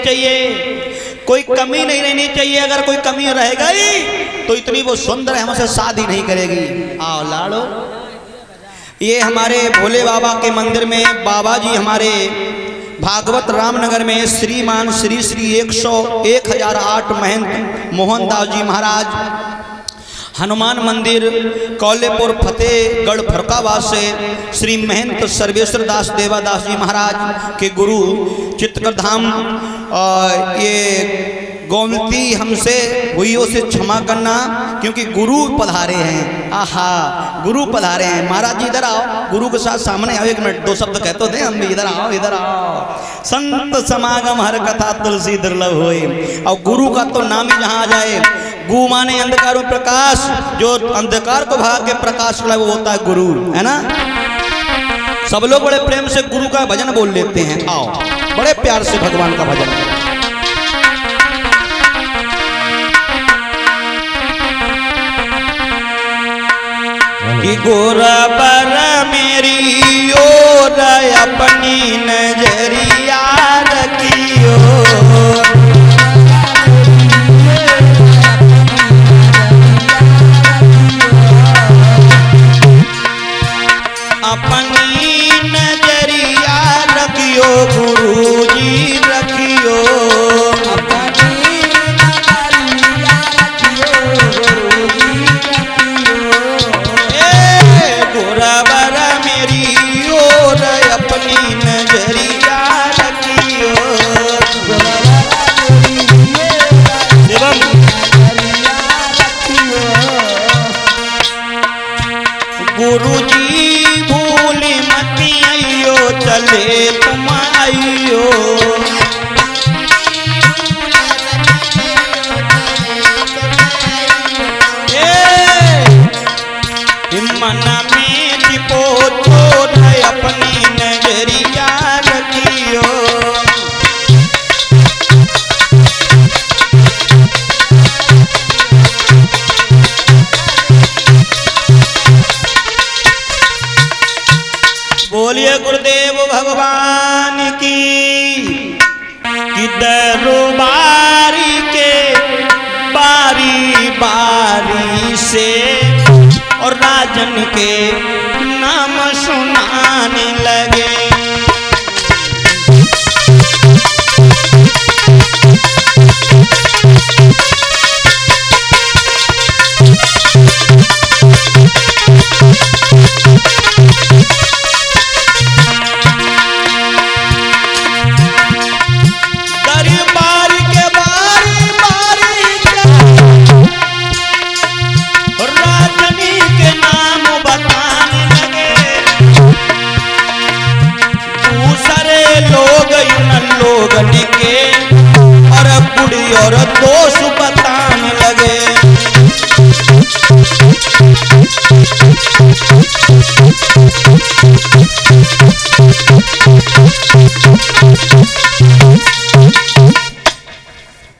चाहिए, कोई कमी नहीं रहनी चाहिए। अगर कोई कमी रह गई तो इतनी वो सुंदर है, हमसे शादी नहीं करेगी। आओ लाड़ो। ये हमारे भोले बाबा के मंदिर में बाबा जी हमारे भागवत रामनगर में श्रीमान श्री श्री 1008 महंत मोहनदास जी महाराज हनुमान मंदिर कौलेपुर फतेहगढ़ फरकाबाद से श्री महंत सर्वेश्वर दास देवादास जी महाराज के गुरु चित्रधाम। ये गोमती हमसे हुइयों से क्षमा करना, क्योंकि गुरु पधारे हैं। आहा, गुरु पधारे हैं। महाराज जी इधर आओ, गुरु के साथ सामने आओ। 1 मिनट 2 शब्द कहते होते हम भी। इधर आओ, इधर आओ। संत समागम हर कथा तुलसी दुर्लभ होए। और गुरु का तो नाम ही जहाँ आ जाए, गु माने अंधकार में प्रकाश, जो अंधकार को भाग के प्रकाश वो होता है गुरु, है ना। सब लोग बड़े प्रेम से गुरु का भजन बोल लेते हैं। आओ, बड़े प्यार से भगवान का भजन। कि गोरा पर मेरी ओर अपनी नजरिया रखियो, अपनी नजरिया रखियो गुरुजी रखियो, अपनी नजरिया रखियो गुरुजी रखियो। गोराबर मेरी ओर अपनी नजरिया रखियो, गुरुजी भूल मती आइयो, चले तुम आइयो। मन में छिपो छोड़ अपनी नजरिया रखियो, बोलिए गुरुदेव भगवान की। दरबारी के बारी बारी से और राजन के नाम सुनाने लगे। दरबार के बारी बारी राजनी के नाम बताने लगे। दूसरे लोग इन लोगन के और बुढ़ी और दोष बताने लगे।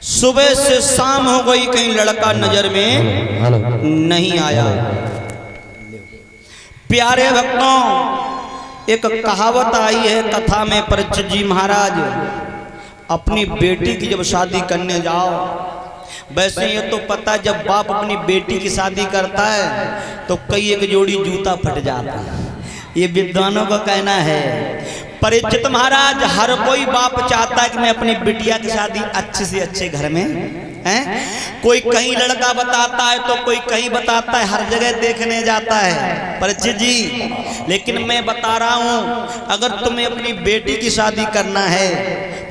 सुबह से शाम हो गई, कहीं लड़का नजर में नहीं आया। प्यारे भक्तों, एक कहावत आई है कथा में, परीक्षित जी महाराज अपनी बेटी की जब शादी करने जाओ, वैसे ये तो पता है जब बाप अपनी बेटी की शादी करता है तो कई एक जोड़ी जूता फट जाता है। ये विद्वानों का कहना है। परीक्षित महाराज, हर कोई बाप चाहता है कि मैं अपनी बिटिया की शादी अच्छे से अच्छे घर में है। कोई कहीं लड़का बताता है तो कोई कहीं बताता है, हर जगह देखने जाता है परीक्षित जी। लेकिन मैं बता रहा हूं, अगर तुम्हें अपनी बेटी की शादी करना है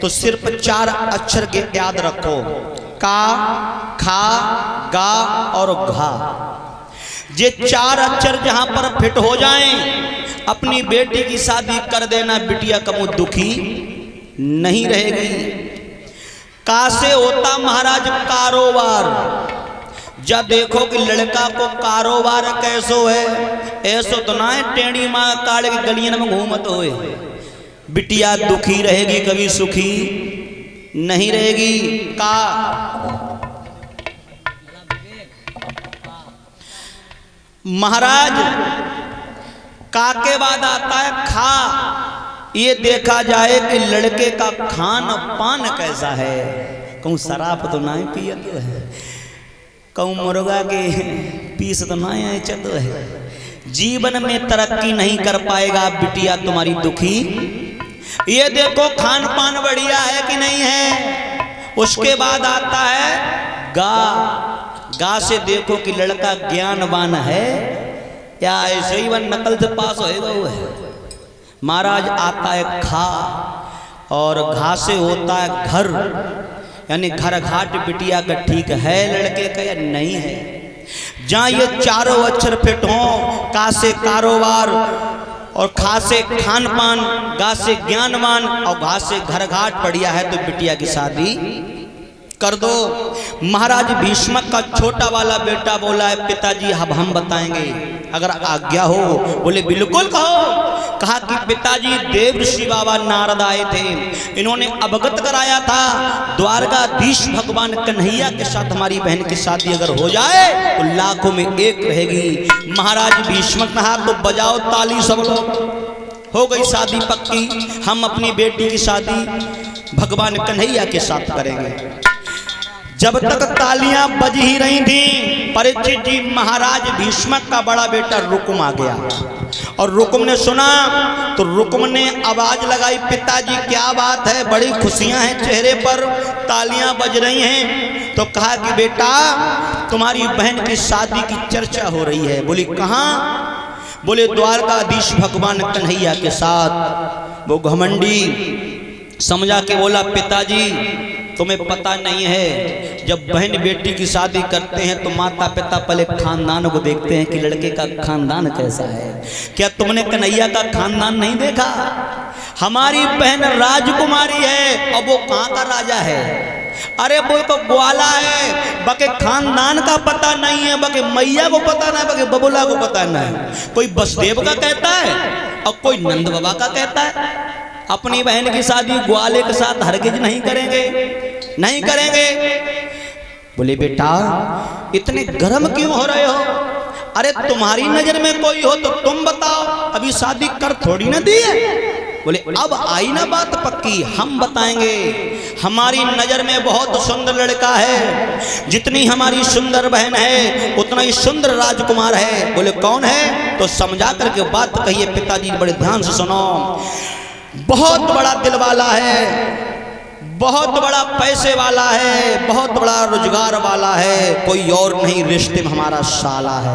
तो सिर्फ 4 अक्षर के याद रखो, का, खा, गा और घा। ये 4 अक्षर जहां पर फिट हो जाएं, अपनी बेटी की शादी कर देना, बिटिया का मुंह दुखी नहीं रहेगी। का से होता महाराज कारोबार। जब देखो कि लड़का को कारोबार कैसो है, ऐसो तो ना है टेढ़ी माँ काले की गलियन में घूमत होए। बिटिया दुखी रहेगी, कभी सुखी नहीं रहेगी। का महाराज, का के बाद आता है खा। ये देखा जाए कि लड़के का खान पान कैसा है। कहूँ शराब तो ना पियत है, कहूँ मुर्गा के पीस तो ना चत है। जीवन में तरक्की नहीं कर पाएगा बिटिया तुम्हारी दुखी। ये देखो खान पान बढ़िया है कि नहीं है। उसके बाद आता है गा से देखो कि लड़का ज्ञानवान है या ऐसे ही वह नकल से पास होएगा। वो है महाराज। आता है खा और घा से होता है घर, यानी घर घाट बिटिया का ठीक है लड़के का या नहीं है। जहाँ ये चारों अक्षर फिट हों, का से कारोबार और खा से खान पान, गा से ज्ञानवान और घा से घर घाट बढ़िया है तो बिटिया की शादी कर दो। महाराज भीष्मक का छोटा वाला बेटा बोला है पिताजी अब हम बताएंगे अगर आज्ञा हो। बोले बिल्कुल कहो। कहा कि पिताजी देवर्षि बाबा नारद आए थे, इन्होंने अवगत कराया था द्वारकाधीश भगवान कन्हैया के साथ हमारी बहन की शादी अगर हो जाए तो लाखों में एक रहेगी। महाराज भीष्मक कहा तो बजाओ ताली सब लोग। हो गई शादी पक्की, हम अपनी बेटी की शादी भगवान कन्हैया के साथ करेंगे। जब तक तालियां बज ही रही थी, परीक्षित जी महाराज भीष्मक का बड़ा बेटा रुकुम आ गया और रुकुम ने सुना तो रुकुम ने आवाज लगाई पिताजी क्या बात है, बड़ी खुशियां हैं चेहरे पर, तालियां बज रही हैं। तो कहा कि बेटा तुम्हारी बहन की शादी की चर्चा हो रही है। बोली कहाँ? बोले द्वारकाधीश भगवान कन्हैया के साथ। वो घमंडी समझा के बोला पिताजी तुम्हें पता नहीं है, जब बहन बेटी की शादी करते हैं तो माता पिता पहले खानदान को देखते हैं कि लड़के का खानदान कैसा है। क्या तुमने कन्हैया का खानदान नहीं देखा? हमारी बहन राजकुमारी है और वो कहाँ का राजा है? अरे वो तो ग्वाला है, बके खानदान का पता नहीं है, बके मैया को पता नहीं, बके बबुला को पता नहीं। कोई बसदेव का कहता है और कोई नंद बाबा का कहता है। अपनी बहन की शादी ग्वाले के साथ हरगिज नहीं करेंगे, नहीं करेंगे। बोले बेटा इतने गर्म क्यों हो रहे हो? अरे तुम्हारी नजर में कोई हो तो तुम बताओ, अभी शादी कर थोड़ी ना दी है। बोले अब आई ना बात पक्की, हम बताएंगे। हमारी नजर में बहुत सुंदर लड़का है, जितनी हमारी सुंदर बहन है उतना ही सुंदर राजकुमार है। बोले कौन है? तो समझा करके बात कहिए पिताजी, बड़े ध्यान से सुनो। बहुत बड़ा दिल वाला है, बहुत बड़ा पैसे वाला है, बहुत बड़ा रोजगार वाला है, कोई और नहीं, रिश्ते में हमारा साला है।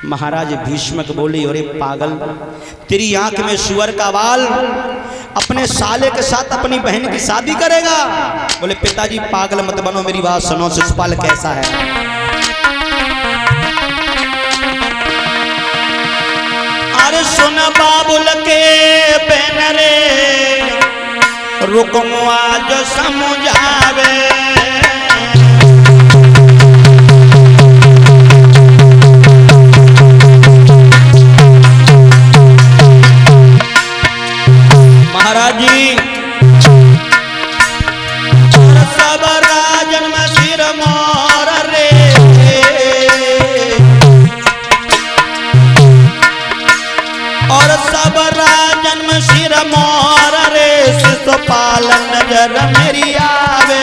महाराज भीष्मक बोले अरे पागल, तेरी आंख में सुअर का बाल, अपने साले के साथ अपनी बहन की शादी करेगा? बोले पिताजी पागल मत बनो, मेरी बात सुनो। शिशुपाल कैसा है? अरे सुन बाबुल के बहन रे, रुकुम आज समझावे। महाराज जी सब राजन में सिर मोर रे, और सब राजन में सिर मोर रे, शिशुपाल नजर मेरी आवे।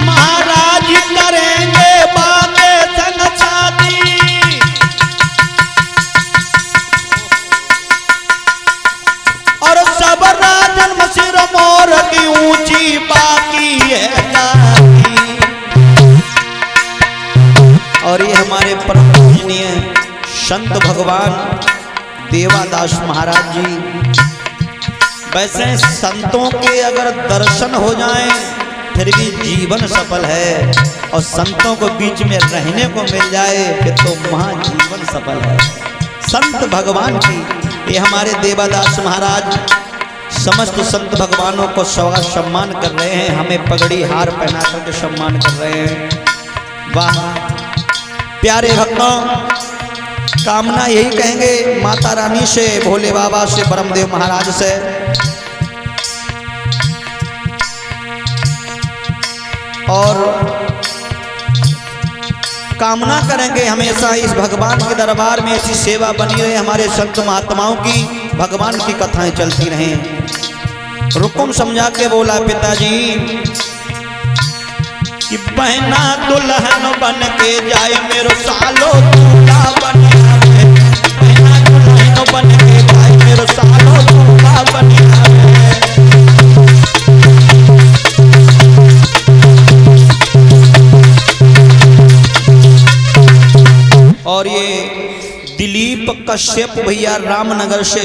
महाराज करेंगे बाबे संग शादी, और सब राजन में सिर मोर की ऊंची बाकी है। और ये हमारे परम पूजनीय संत भगवान देवादास महाराज जी। वैसे संतों के अगर दर्शन हो जाएं फिर भी जीवन सफल है, और संतों को बीच में रहने को मिल जाए फिर तो महाजीवन सफल है। संत भगवान की ये हमारे देवादास महाराज समस्त संत भगवानों को सवा सम्मान कर रहे हैं, हमें पगड़ी हार पहना करके सम्मान कर रहे हैं। वाह प्यारे भक्तों, कामना यही कहेंगे माता रानी से, भोले बाबा से, ब्रह्मदेव महाराज से और कामना करेंगे हमेशा इस भगवान के दरबार में ऐसी सेवा बनी रहे, हमारे संत महात्माओं की भगवान की कथाएं चलती रहें। रुकुम समझा के बोला पिताजी कि बहना दुल्हन बन के जाए मेरो सालो दूल्हा बन आवे, बहना दुल्हन बन के जाए मेरो सालो दूल्हा बन आवे। और ये दिलीप कश्यप भैया रामनगर से